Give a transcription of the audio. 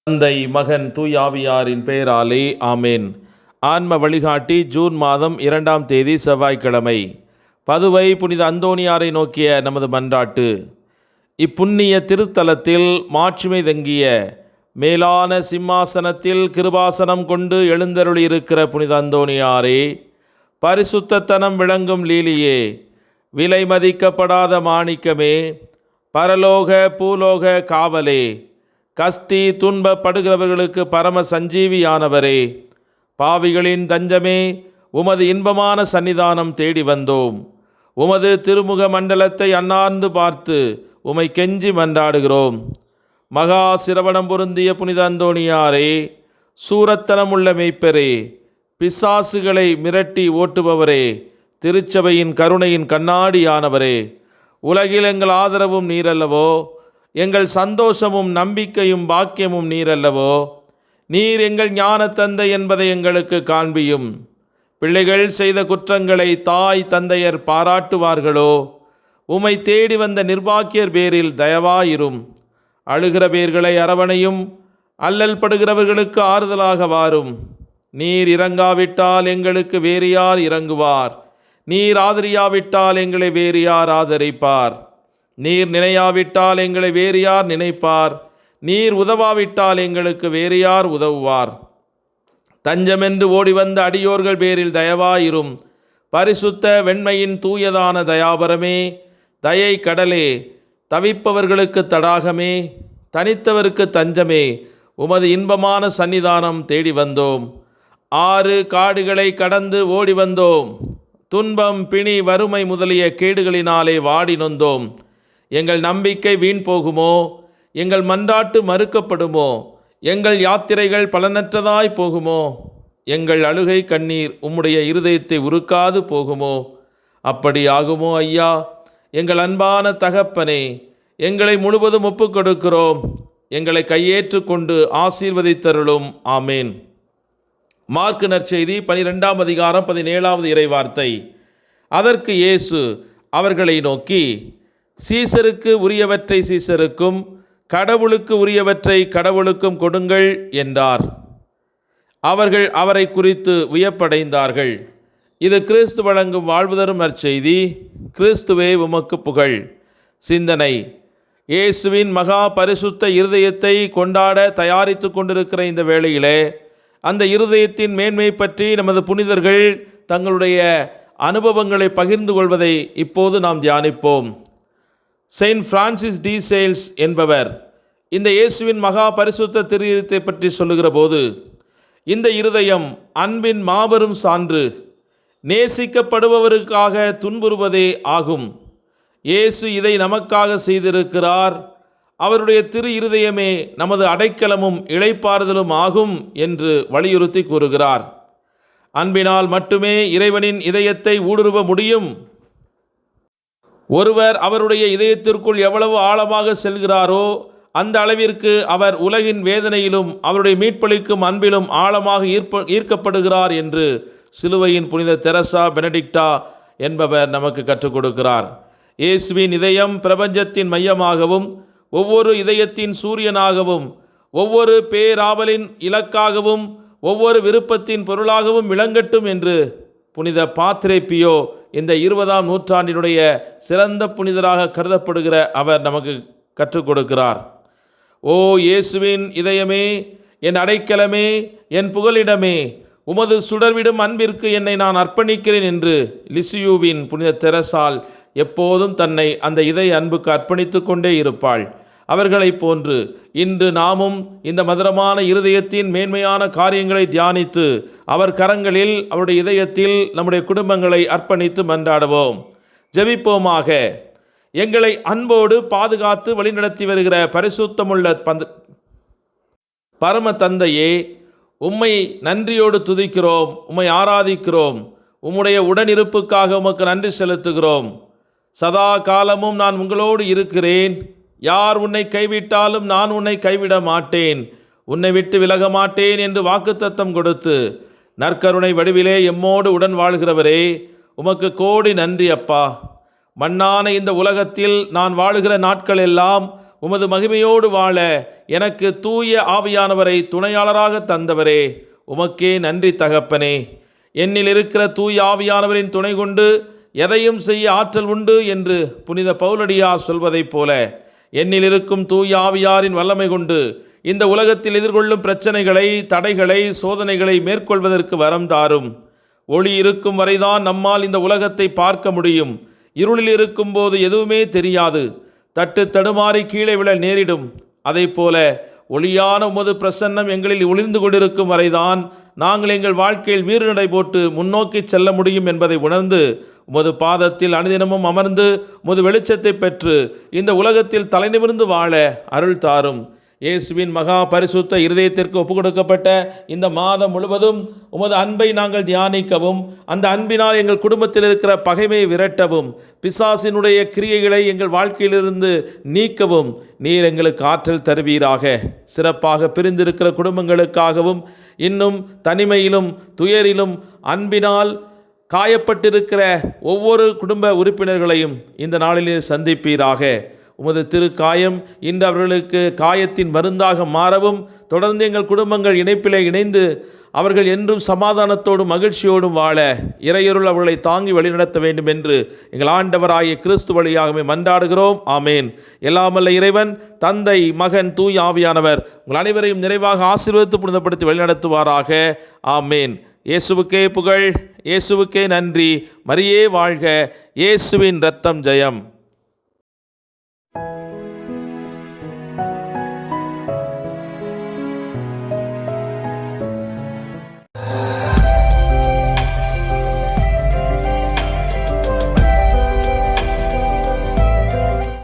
தந்தை, மகன், தூய் ஆவியாரின் பெயராலே ஆமேன். ஆன்ம வழிகாட்டி ஜூன் மாதம் 2ஆம் தேதி செவ்வாய்க்கிழமை. பதுவை புனித அந்தோணியாரை நோக்கிய நமது மன்றாட்டு. இப்புண்ணிய திருத்தலத்தில் மாட்சிமை தங்கிய மேலான சிம்மாசனத்தில் கிருபாசனம் கொண்டு எழுந்தருளியிருக்கிற புனித அந்தோணியாரே, பரிசுத்தத்தனம் விளங்கும் லீலியே, விலை மதிக்கப்படாத மாணிக்கமே, பரலோக பூலோக காவலே, கஸ்தி துன்பப்படுகிறவர்களுக்கு பரம சஞ்சீவியானவரே, பாவிகளின் தஞ்சமே, உமது இன்பமான சன்னிதானம் தேடி வந்தோம். உமது திருமுக மண்டலத்தை அன்னார்ந்து பார்த்து உமை கெஞ்சி மன்றாடுகிறோம். மகா சிரவணம் பொருந்திய புனித அந்தோணியாரே, சூரத்தனமுள்ள மெய்ப்பரே, பிசாசுகளை மிரட்டி ஓட்டுபவரே, திருச்சபையின் கருணையின் கண்ணாடியானவரே, உலகில் எங்கள் ஆதரவும் நீரல்லவோ, எங்கள் சந்தோஷமும் நம்பிக்கையும் பாக்கியமும் நீரல்லவோ. நீர் எங்கள் ஞான தந்தை என்பதை எங்களுக்கு காண்பியும். பிள்ளைகள் செய்த குற்றங்களை தாய் தந்தையர் பாராட்டுவார்களோ? உமை தேடி வந்த நிர்பாக்கியர் பேரில் தயவாயிரும். அழுகிற பேர்களை அரவணையும், அல்லல் படுகிறவர்களுக்கு ஆறுதலாக வாரும். நீர் இறங்காவிட்டால் எங்களுக்கு வேறு யார் இறங்குவார்? நீர் ஆதரியாவிட்டால் எங்களை வேறு யார் ஆதரிப்பார்? நீர் நினையாவிட்டால் எங்களை வேறு யார் நினைப்பார்? நீர் உதவாவிட்டால் எங்களுக்கு வேறு யார் உதவுவார்? தஞ்சமென்று ஓடி வந்த அடியோர்கள் பேரில் தயவாயிரும். பரிசுத்த வெண்மையின் தூயதான தயாபரமே, தயை கடலே, தவிப்பவர்களுக்கு தடாகமே, தனித்தவருக்கு தஞ்சமே, உமது இன்பமான சன்னிதானம் தேடி வந்தோம். 6 காடுகளை கடந்து ஓடி வந்தோம். துன்பம், பிணி, வறுமை முதலிய கேடுகளினாலே வாடி நொந்தோம். எங்கள் நம்பிக்கை வீண் போகுமோ? எங்கள் மன்றாட்டு மறுக்கப்படுமோ? எங்கள் யாத்திரைகள் பலனற்றதாய் போகுமோ? எங்கள் அழுகை கண்ணீர் உம்முடைய இருதயத்தை உருக்காது போகுமோ? அப்படி ஆகுமோ ஐயா? எங்கள் அன்பான தகப்பனே, எங்களை முழுவதும் ஒப்புக்கொடுக்கிறோம். எங்களை கையேற்று கொண்டு ஆசீர்வதித்தருளும். ஆமேன். மார்க்கு நற்செய்தி 12ஆம் அதிகாரம் 17வது இறைவார்த்தை. அதற்கு இயேசு அவர்களை நோக்கி, சீசருக்கு உரியவற்றை சீசருக்கும், கடவுளுக்கு உரியவற்றை கடவுளுக்கும் கொடுங்கள் என்றார். அவர்கள் அவரை குறித்து வியப்படைந்தார்கள். இது கிறிஸ்து வழங்கும் வாழ்வு தரும் நற்செய்தி. கிறிஸ்துவே உமக்கு புகழ். சிந்தனை: இயேசுவின் மகா பரிசுத்த இருதயத்தை கொண்டாட தயாரித்து கொண்டிருக்கிற இந்த வேளையிலே அந்த இருதயத்தின் மேன்மை பற்றி நமது புனிதர்கள் தங்களுடைய அனுபவங்களை பகிர்ந்து கொள்வதை இப்போது நாம் தியானிப்போம். செயின்ட் பிரான்சிஸ் டி சேல்ஸ் என்பவர் இந்த இயேசுவின் மகா பரிசுத்த திரு இருதயத்தை பற்றி சொல்லுகிற போது, இந்த இருதயம் அன்பின் மாபெரும் சான்று, நேசிக்கப்படுபவருக்காக துன்புறுவதே ஆகும். இயேசு இதை நமக்காக செய்திருக்கிறார். அவருடைய திரு இருதயமே நமது அடைக்கலமும் இளைப்பாறுதலும் ஆகும் என்று வலியுறுத்தி கூறுகிறார். அன்பினால் மட்டுமே இறைவனின் இதயத்தை ஊடுருவ முடியும். ஒருவர் அவருடைய இதயத்திற்குள் எவ்வளவு ஆழமாக செல்கிறாரோ அந்த அளவிற்கு அவர் உலகின் வேதனையிலும் அவருடைய மீட்பளிக்கும் அன்பிலும் ஆழமாக ஈர்க்கப்படுகிறார் என்று சிலுவையின் புனித தெரசா பெனடிக்டா என்பவர் நமக்கு கற்றுக் கொடுக்கிறார். இயேசுவின் இதயம் பிரபஞ்சத்தின் மையமாகவும், ஒவ்வொரு இதயத்தின் சூரியனாகவும், ஒவ்வொரு பேராவலின் இலக்காகவும், ஒவ்வொரு விருப்பத்தின் பொருளாகவும் விளங்கட்டும் என்று புனித பாத்ரே பியோ, இந்த 20ஆம் நூற்றாண்டினுடைய சிறந்த புனிதராக கருதப்படுகிற அவர் நமக்கு கற்றுக் கொடுக்கிறார். ஓ இயேசுவின் இதயமே, என் அடைக்கலமே, என் புகலிடமே, உமது சுடர்விடும் அன்பிற்கு என்னை நான் அர்ப்பணிக்கிறேன் என்று லிசியூவின் புனித தெரசால் எப்போதும் தன்னை அந்த இதய அன்புக்கு அர்ப்பணித்து கொண்டே இருப்பாள். அவர்களைப் போன்று இன்று நாமும் இந்த மதுரமான இருதயத்தின் மேன்மையான காரியங்களை தியானித்து அவர் கரங்களில், அவருடைய இதயத்தில் நம்முடைய குடும்பங்களை அர்ப்பணித்து மன்றாடுவோம். ஜெபிப்போமாக. எங்களை அன்போடு பாதுகாத்து வழிநடத்தி வருகிற பரிசுத்தமுள்ள பரம தந்தையே, உம்மை நன்றியோடு துதிக்கிறோம், உம்மை ஆராதிக்கிறோம். உம்முடைய உடனிருப்புக்காக உமக்கு நன்றி செலுத்துகிறோம். சதா காலமும் நான் உங்களோடு இருக்கிறேன். யார் உன்னை கைவிட்டாலும் நான் உன்னை கைவிட மாட்டேன், உன்னை விட்டு விலக மாட்டேன் என்று வாக்குத்தத்தம் கொடுத்து நற்கருணை வடிவிலே எம்மோடு உடன் வாழ்கிறவரே, உமக்கு கோடி நன்றி அப்பா. மண்ணான இந்த உலகத்தில் நான் வாழுகிற நாட்கள் எல்லாம் உமது மகிமையோடு வாழ எனக்கு தூய ஆவியானவரை துணையாளராக தந்தவரே, உமக்கே நன்றி தகப்பனே. என்னில் இருக்கிற தூய ஆவியானவரின் துணை கொண்டு எதையும் செய்ய ஆற்றல் உண்டு என்று புனித பவுலடியார் சொல்வதைப் போல, என்னில் இருக்கும் தூய ஆவியாரின் வல்லமை கொண்டு இந்த உலகத்தில் எதிர்கொள்ளும் பிரச்சனைகளை, தடைகளை, சோதனைகளை மேற்கொள்வதற்கு வரம் தாரும். ஒளி இருக்கும் வரைதான் நம்மால் இந்த உலகத்தை பார்க்க முடியும். இருளில் இருக்கும்போது எதுவுமே தெரியாது. தட்டு தடுமாறி கீழே விழ நேரிடும். அதைப்போல ஒளியான உமது பிரசன்னம் எங்களில் ஒளிர்ந்து கொண்டிருக்கும் வரைதான் நாங்கள் எங்கள் வாழ்க்கையில் வீறு நடை போட்டு முன்னோக்கி செல்ல முடியும் என்பதை உணர்ந்து உமது பாதத்தில் அனுதினமும் அமர்ந்து உமது வெளிச்சத்தை பெற்று இந்த உலகத்தில் தலைநிமிர்ந்து வாழ அருள் தாரும். இயேசுவின் மகா பரிசுத்த இருதயத்திற்கு ஒப்புக்கொடுக்கப்பட்ட இந்த மாதம் முழுவதும் உமது அன்பை நாங்கள் தியானிக்கவும், அந்த அன்பினால் எங்கள் குடும்பத்தில் இருக்கிற பகைமையை விரட்டவும், பிசாசினுடைய கிரியைகளை எங்கள் வாழ்க்கையிலிருந்து நீக்கவும் நீர் எங்களுக்கு ஆற்றல் தருவீராக. சிறப்பாக பிரிந்திருக்கிற குடும்பங்களுக்காகவும், இன்னும் தனிமையிலும் துயரிலும் அன்பினால் காயப்பட்டிருக்கிற ஒவ்வொரு குடும்ப உறுப்பினர்களையும் இந்த நாளிலே சந்திப்பீராக. உமது திருக்காயம் இன்று அவர்களுக்கு காயத்தின் மருந்தாக மாறவும், தொடர்ந்து எங்கள் குடும்பங்கள் இணைப்பிலே இணைந்து அவர்கள் என்றும் சமாதானத்தோடும் மகிழ்ச்சியோடும் வாழ இறையருள் அவர்களை தாங்கி வழிநடத்த வேண்டும் என்று எங்கள் ஆண்டவராகிய கிறிஸ்து வழியாகவே மன்றாடுகிறோம். ஆமேன். எல்லாமல்ல இறைவன், தந்தை, மகன், தூய் ஆவியானவர் உங்கள் அனைவரையும் நிறைவாக ஆசீர்வதித்து புனிதப்படுத்தி வழிநடத்துவாராக. ஆமேன். இயேசுவுக்கே புகழ், இயேசுவுக்கே நன்றி. மரியே வாழ்க. இயேசுவின் இரத்தம் ஜெயம்.